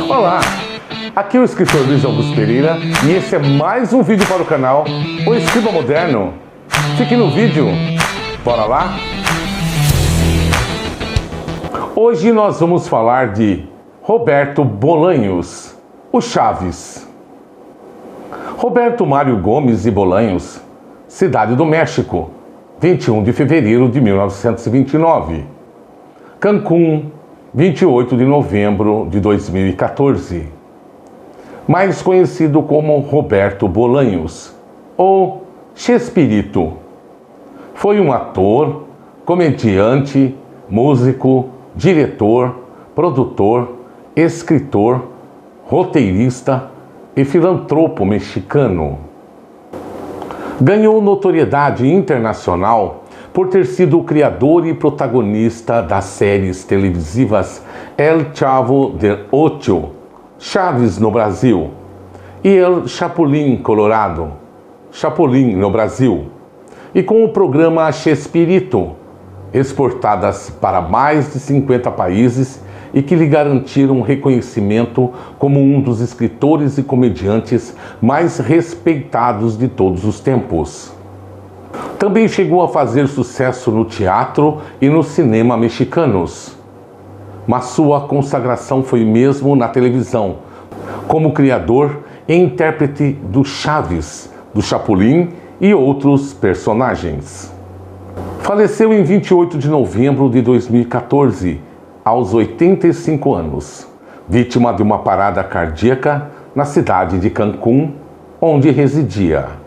Olá, aqui é o escritor Luiz Augusto Pereira e esse é mais um vídeo para o canal O Escriba Moderno. Fique no vídeo, bora lá? Hoje nós vamos falar de Roberto Bolanhos, o Chaves. Roberto Mário Gomes e Bolanhos, Cidade do México, 21 de fevereiro de 1929. Cancún, 28 de novembro de 2014. Mais conhecido como Roberto Bolanhos, ou Chespirito. Foi um ator, comediante, músico, diretor, produtor, escritor, roteirista e filantropo mexicano. Ganhou notoriedade internacional por ter sido o criador e protagonista das séries televisivas El Chavo del Ocho, Chaves no Brasil, e El Chapulín Colorado, Chapolin no Brasil, e com o programa Chespirito, exportadas para mais de 50 países e que lhe garantiram reconhecimento como um dos escritores e comediantes mais respeitados de todos os tempos. Também chegou a fazer sucesso no teatro e no cinema mexicanos, mas sua consagração foi mesmo na televisão, como criador e intérprete do Chaves, do Chapulin e outros personagens. Faleceu em 28 de novembro de 2014, aos 85 anos, vítima de uma parada cardíaca na cidade de Cancún, onde residia.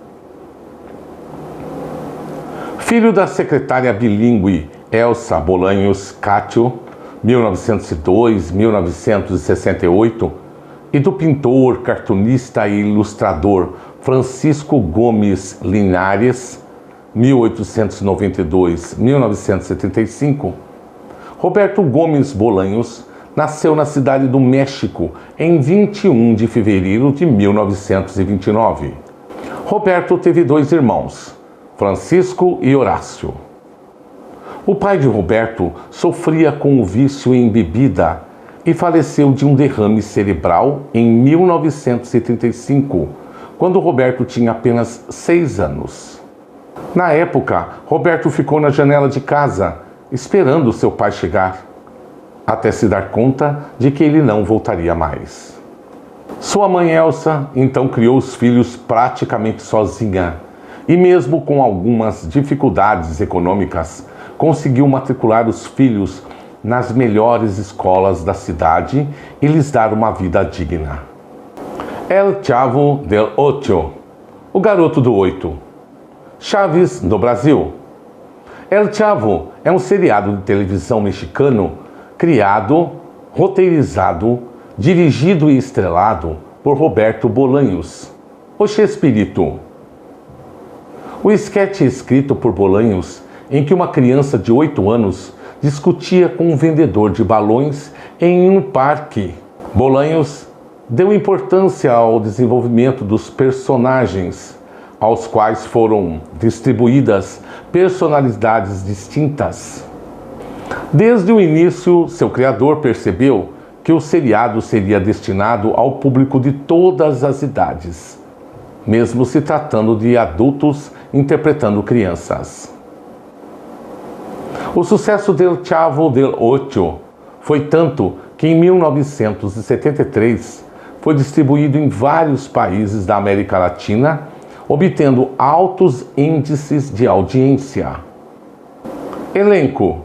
Filho da secretária bilíngue Elsa Bolanhos Cátio, 1902-1968, e do pintor, cartunista e ilustrador Francisco Gomes Linares, 1892-1975, Roberto Gomes Bolanhos nasceu na cidade do México em 21 de fevereiro de 1929. Roberto teve dois irmãos, Francisco e Horácio. O pai de Roberto sofria com o vício em bebida e faleceu de um derrame cerebral em 1935, quando Roberto tinha apenas 6 anos. Na época, Roberto ficou na janela de casa, esperando seu pai chegar, até se dar conta de que ele não voltaria mais. Sua mãe Elsa então criou os filhos praticamente sozinha e, mesmo com algumas dificuldades econômicas, conseguiu matricular os filhos nas melhores escolas da cidade e lhes dar uma vida digna. El Chavo del Ocho, o garoto do 8. Chaves no Brasil. El Chavo é um seriado de televisão mexicano criado, roteirizado, dirigido e estrelado por Roberto Bolanhos, o Chespirito. O esquete escrito por Bolanhos, em que uma criança de 8 anos discutia com um vendedor de balões em um parque. Bolanhos deu importância ao desenvolvimento dos personagens, aos quais foram distribuídas personalidades distintas. Desde o início, seu criador percebeu que o seriado seria destinado ao público de todas as idades, mesmo se tratando de adultos interpretando crianças. O sucesso del Chavo del Ocho foi tanto que em 1973 foi distribuído em vários países da América Latina, obtendo altos índices de audiência. Elenco: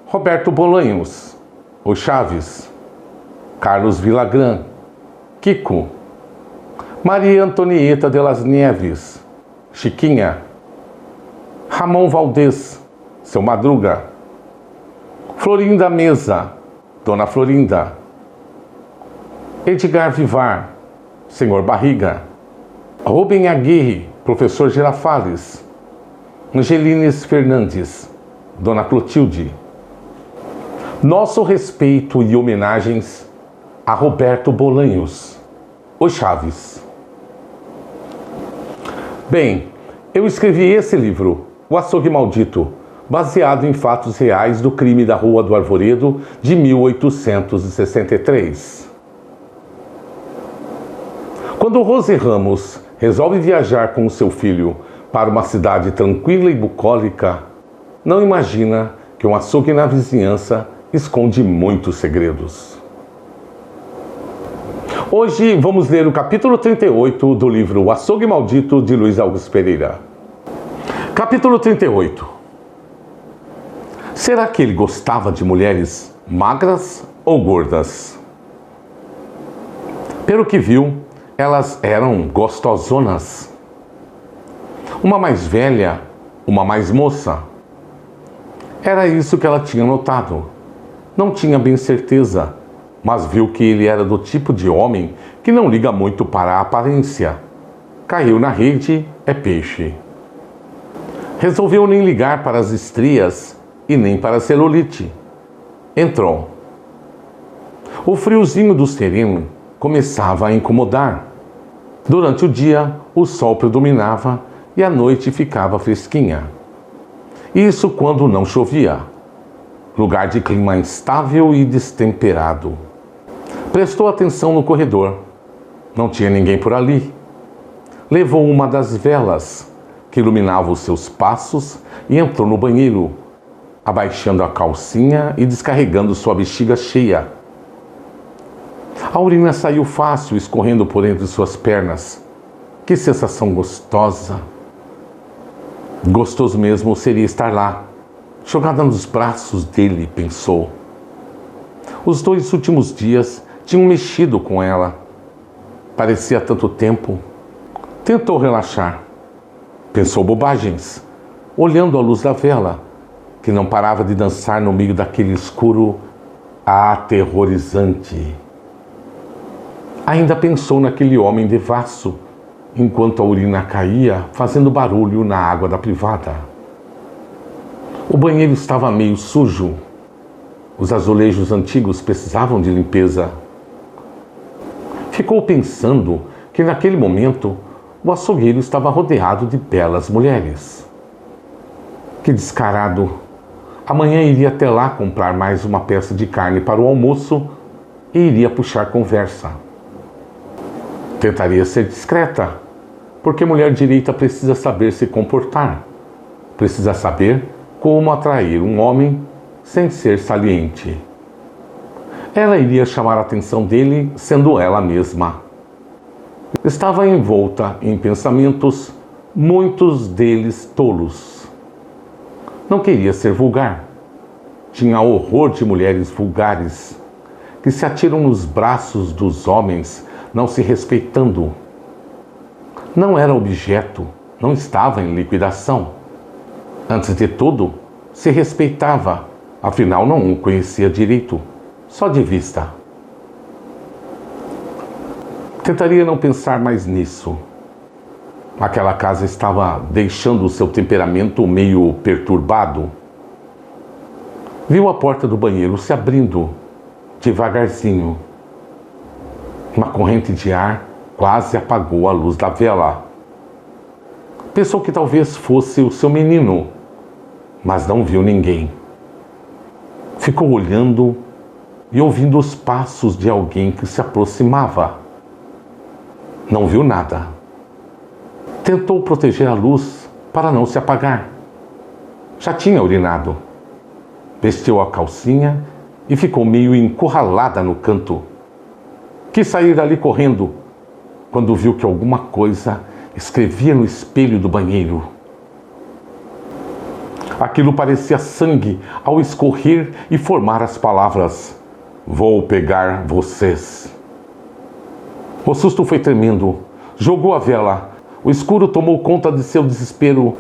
Roberto Bolanhos, o Chaves, Carlos Villagrán, Kiko, Maria Antonieta de las Nieves, Chiquinha, Ramon Valdez, Seu Madruga, Florinda Mesa, Dona Florinda, Edgar Vivar, Senhor Barriga, Rubem Aguirre, Professor Girafales, Angelines Fernandes, Dona Clotilde. Nosso respeito e homenagens a Roberto Bolanhos, o Chaves. Bem, eu escrevi esse livro, O Açougue Maldito, baseado em fatos reais do crime da Rua do Arvoredo de 1863. Quando Rose Ramos resolve viajar com o seu filho para uma cidade tranquila e bucólica, não imagina que um açougue na vizinhança esconde muitos segredos. Hoje vamos ler o capítulo 38 do livro O Açougue Maldito, de Luiz Augusto Pereira. Capítulo 38. Será que ele gostava de mulheres magras ou gordas? Pelo que viu, elas eram gostosonas. Uma mais velha, uma mais moça. Era isso que ela tinha notado. Não tinha bem certeza, mas viu que ele era do tipo de homem que não liga muito para a aparência. Caiu na rede, é peixe. Resolveu nem ligar para as estrias e nem para a celulite. Entrou. O friozinho do sereno começava a incomodar. Durante o dia, o sol predominava e a noite ficava fresquinha. Isso quando não chovia. Lugar de clima instável e destemperado. Prestou atenção no corredor. Não tinha ninguém por ali. Levou uma das velas que iluminava os seus passos e entrou no banheiro, abaixando a calcinha e descarregando sua bexiga cheia. A urina saiu fácil, escorrendo por entre suas pernas. Que sensação gostosa! Gostoso mesmo seria estar lá, jogada nos braços dele, pensou. Os 2 últimos dias tinham mexido com ela. Parecia tanto tempo. Tentou relaxar. Pensou bobagens, olhando a luz da vela, que não parava de dançar no meio daquele escuro aterrorizante. Ainda pensou naquele homem devasso, enquanto a urina caía, fazendo barulho na água da privada. O banheiro estava meio sujo. Os azulejos antigos precisavam de limpeza. Ficou pensando que naquele momento o açougueiro estava rodeado de belas mulheres. Que descarado! Amanhã iria até lá comprar mais uma peça de carne para o almoço e iria puxar conversa. Tentaria ser discreta, porque mulher direita precisa saber se comportar. Precisa saber como atrair um homem sem ser saliente. Ela iria chamar a atenção dele sendo ela mesma. Estava envolta em pensamentos, muitos deles tolos. Não queria ser vulgar. Tinha horror de mulheres vulgares, que se atiram nos braços dos homens, não se respeitando. Não era objeto, não estava em liquidação. Antes de tudo, se respeitava, afinal não o conhecia direito, só de vista. Tentaria não pensar mais nisso. Aquela casa estava deixando o seu temperamento meio perturbado. Viu a porta do banheiro se abrindo, devagarzinho. Uma corrente de ar quase apagou a luz da vela. Pensou que talvez fosse o seu menino, mas não viu ninguém. Ficou olhando e ouvindo os passos de alguém que se aproximava. Não viu nada. Tentou proteger a luz para não se apagar. Já tinha urinado. Vestiu a calcinha e ficou meio encurralada no canto. Quis sair dali correndo, quando viu que alguma coisa escrevia no espelho do banheiro. Aquilo parecia sangue ao escorrer e formar as palavras: "Vou pegar vocês." O susto foi tremendo. Jogou a vela. O escuro tomou conta de seu desespero.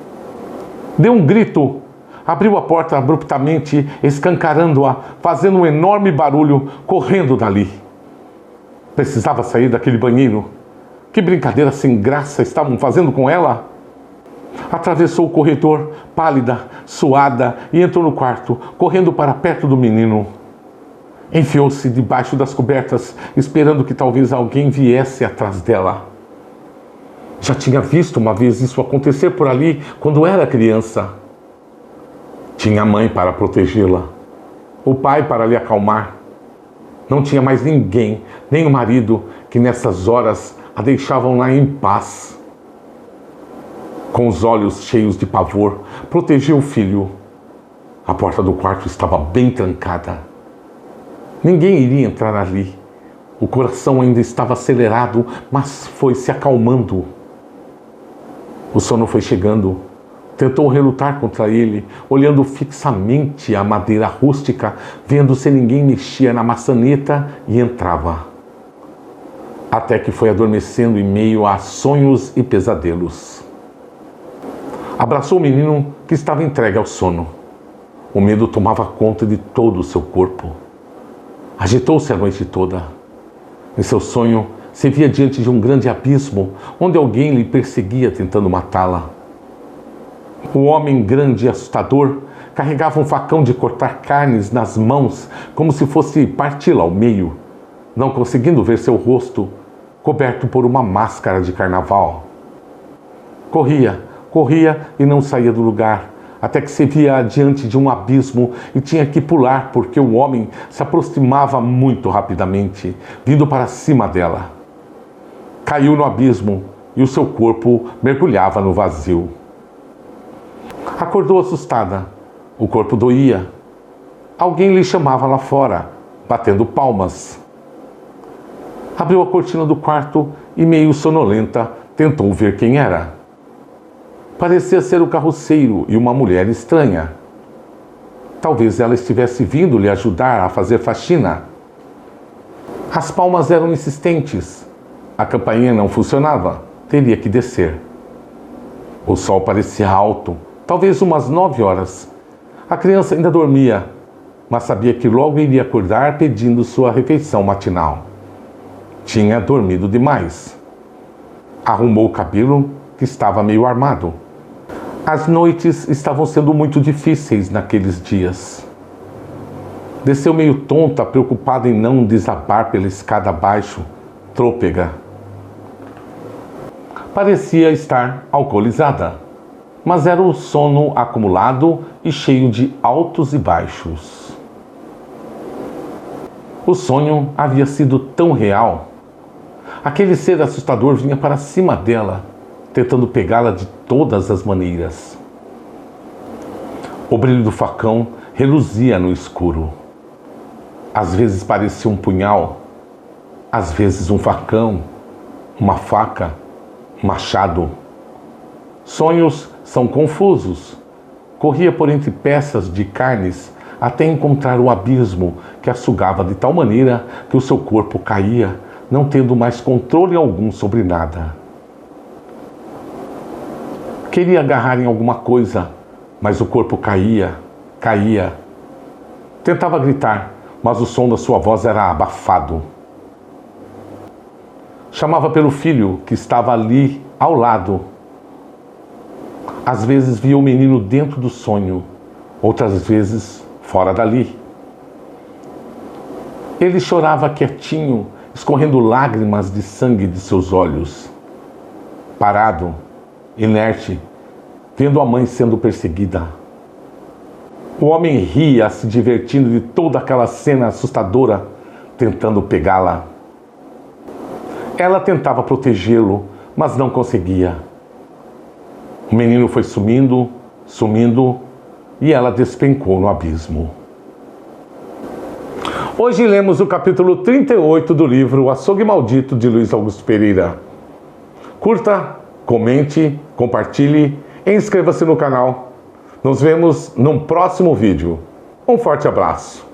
Deu um grito. Abriu a porta abruptamente, escancarando-a, fazendo um enorme barulho, correndo dali. Precisava sair daquele banheiro. Que brincadeira sem graça estavam fazendo com ela? Atravessou o corredor, pálida, suada, e entrou no quarto, correndo para perto do menino. Enfiou-se debaixo das cobertas, esperando que talvez alguém viesse atrás dela. Já tinha visto uma vez isso acontecer por ali, quando era criança. Tinha a mãe para protegê-la, o pai para lhe acalmar. Não tinha mais ninguém, nem o marido, que nessas horas a deixavam lá em paz. Com os olhos cheios de pavor, protegeu o filho. A porta do quarto estava bem trancada. Ninguém iria entrar ali. O coração ainda estava acelerado, mas foi se acalmando. O sono foi chegando. Tentou relutar contra ele, olhando fixamente a madeira rústica, vendo se ninguém mexia na maçaneta e entrava. Até que foi adormecendo em meio a sonhos e pesadelos. Abraçou o menino que estava entregue ao sono. O medo tomava conta de todo o seu corpo. Agitou-se a noite toda. Em seu sonho, se via diante de um grande abismo, onde alguém lhe perseguia tentando matá-la. O homem grande e assustador carregava um facão de cortar carnes nas mãos, como se fosse parti-la ao meio, não conseguindo ver seu rosto, coberto por uma máscara de carnaval. Corria e não saía do lugar, até que se via diante de um abismo e tinha que pular porque o homem se aproximava muito rapidamente, vindo para cima dela. Caiu no abismo e o seu corpo mergulhava no vazio. Acordou assustada. O corpo doía. Alguém lhe chamava lá fora, batendo palmas. Abriu a cortina do quarto e, meio sonolenta, tentou ver quem era. Parecia ser o carroceiro e uma mulher estranha. Talvez ela estivesse vindo lhe ajudar a fazer faxina. As palmas eram insistentes. A campainha não funcionava. Teria que descer. O sol parecia alto, talvez umas 9 horas. A criança ainda dormia, mas sabia que logo iria acordar pedindo sua refeição matinal. Tinha dormido demais. Arrumou o cabelo, que estava meio armado. As noites estavam sendo muito difíceis naqueles dias. Desceu meio tonta, preocupada em não desabar pela escada abaixo, trôpega. Parecia estar alcoolizada, mas era o sono acumulado e cheio de altos e baixos. O sonho havia sido tão real. Aquele ser assustador vinha para cima dela, tentando pegá-la de todas as maneiras. O brilho do facão reluzia no escuro. Às vezes parecia um punhal, às vezes um facão, uma faca, um machado. Sonhos são confusos. Corria por entre peças de carnes até encontrar o abismo que a sugava de tal maneira que o seu corpo caía, não tendo mais controle algum sobre nada. Queria agarrar em alguma coisa, mas o corpo caía. Tentava gritar, mas o som da sua voz era abafado. Chamava pelo filho, que estava ali ao lado. Às vezes via o menino dentro do sonho, outras vezes fora dali. Ele chorava quietinho, escorrendo lágrimas de sangue de seus olhos. Parado, inerte, vendo a mãe sendo perseguida. O homem ria, se divertindo de toda aquela cena assustadora, tentando pegá-la. Ela tentava protegê-lo, mas não conseguia. O menino foi sumindo, e ela despencou no abismo. Hoje lemos o capítulo 38 do livro O Açougue Maldito, de Luiz Augusto Pereira. Curta, comente, compartilhe e inscreva-se no canal. Nos vemos num próximo vídeo. Um forte abraço.